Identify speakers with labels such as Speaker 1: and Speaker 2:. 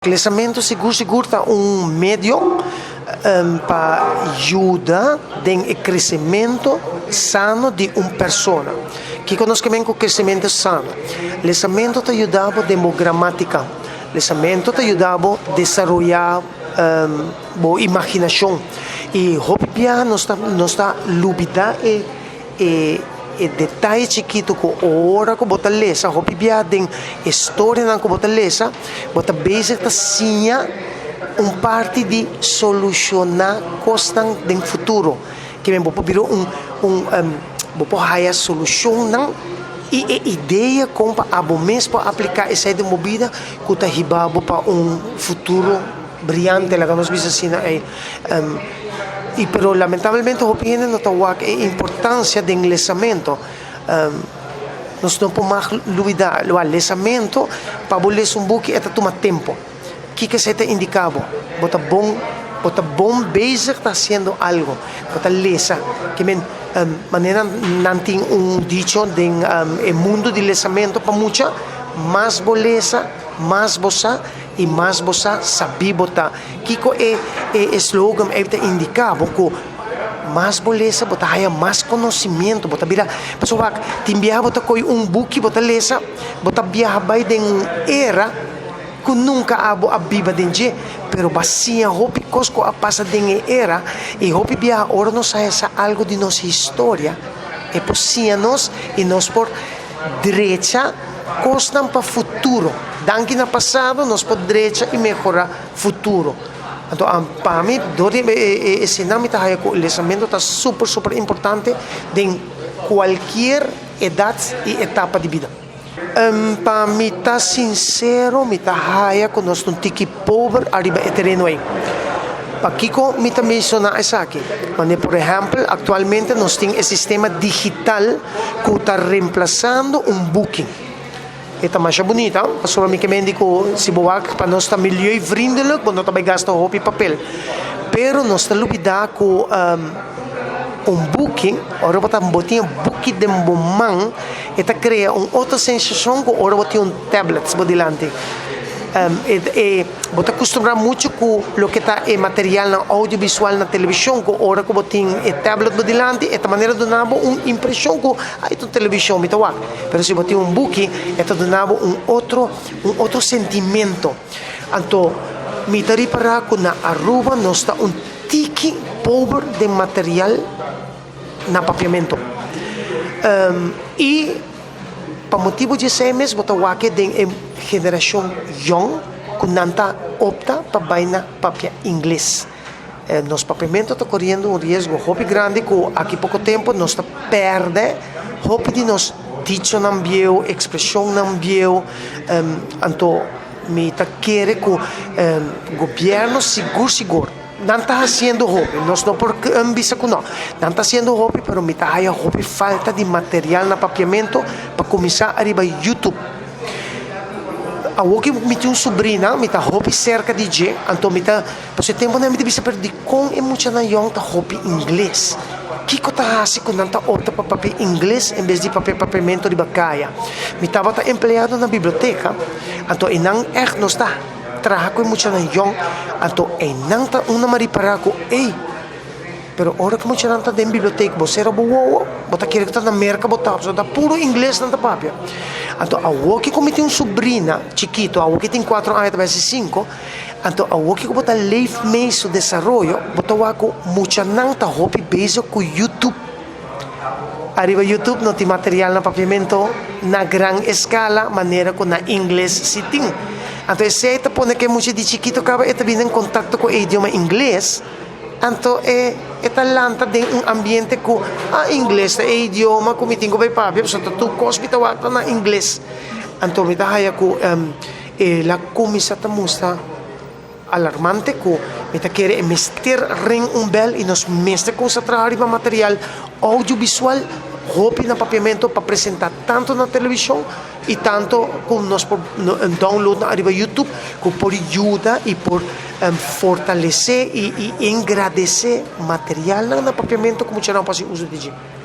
Speaker 1: Crescimento seguro é meio para ajudar no crescimento sano de uma pessoa. Que conhecimento crescimento sano? O crescimento te ajudava a gramática. O crescimento te ajudava a desenvolver boa imaginação. E hopia nossa lubida e detalhe chiquito que ora que bota lesa, hopia den história na que bota lesa, bota basic ta sinha parte de solucionar coisas no futuro. Que bem, vou vir vou haya solução não e ideia como para mês para aplicar essa de movida que tá ribabo para futuro brilhante, lá que nós vimos assim pero lamentavelmente opinião não está a importância do enlezamento. Nós não podemos olvidar o enlezamento para ler book é toma tempo. Que se te indicava? Bota bom basic está fazendo algo. Bota lesa. Que maneira não tem dicho no mundo de enlezamento para muita mais boleza, mais bossa e mais você sabe botar. Kiko slogan te indicava que mais beleza, botar haya mais conhecimento, botar vira, pessoal, timbia botar coi book, botar lesa, botar viajar by den era que nunca abo a biba denje, pero basia hopi cosco a passa den era e hopi viajar ora nos essa algo de nossa história. E possiamos e nós por direita costam para futuro. Danke na passado, nós podemos melhorar futuro. Então, para mim, esse nome o enlezamento está super importante em qualquer idade e etapa de vida. Para mim, está sincero, me está que nós não temos pobre arriba do terreno aí. Para que me está mencionando isso aqui? Por exemplo, atualmente nós temos um sistema digital que está reemplazando booking. Esta mais bonita, solamente que se boak para nós está melhor e vriendelijk, quando também gasta roupa e papel. Pero nós está lubida com booking, ora botar botinha booking de man, esta cria outra sensação que ora botar tablet por delante. Botar acostumbrar muito com o que está material na audiovisual na televisão, que ora que botar tablet por delante, esta maneira donava impressão que aí tu televisão me toa. Pero se botar book, esta donava outro sentimento. Então, me tari para que na Aruba nós está tiki pobre de material na papiamento. E para motivo de CMS, botar wake den geração young que não opta para baina papia inglês. Nosso papiamento está correndo risco hobby grande que aqui pouco tempo nós está perde hobby de nós dicho não viu, expressão não viu, então me está querer que o governo seguro não está fazendo hobby, nós não por ambisa que não está fazendo hobby, pero me está hobby falta de material na papiamento para começar a arriba YouTube. A que me tinha sobrinha, me tá hobby cerca de G, então me tá, por tempo não me devia perder com e muito na young tá hobby inglês. Que tá assim quando tá opta para papel inglês em vez de papiamento de bacaia. Me tava tá empregado na biblioteca, então e não não está. Trabalha com muito na young, então e não tá uma mariparaco, pero ora que muito não tá dentro da biblioteca, você era boa, bota querer que tá na merca botar, só tá puro inglês na papia. Então a que como tem sobrinha chiquito, a que tem 4 anos, talvez 5, então a que bota live mês o desenvolvimento, bota o muito não tá hobby base com YouTube. Arriba YouTube não tem material na papiamento na grande escala, maneira que na inglês se tem. Então se você põe que muito de chiquito acaba está vindo em contato com o idioma inglês, então talanta de ambiente com inglês é idioma como tem que papi, portanto tu cospita wata na inglês. Então me dá que la comisa ta musta alarmante que me tá querer mester ring bel e nos mestre com sa trabalho material audiovisual hobby na papiamento para apresentar tanto na televisão e tanto com nós por download na arriba YouTube que por ajuda e por fortalecer e engrandecer material na papiamento como tinha não para uso de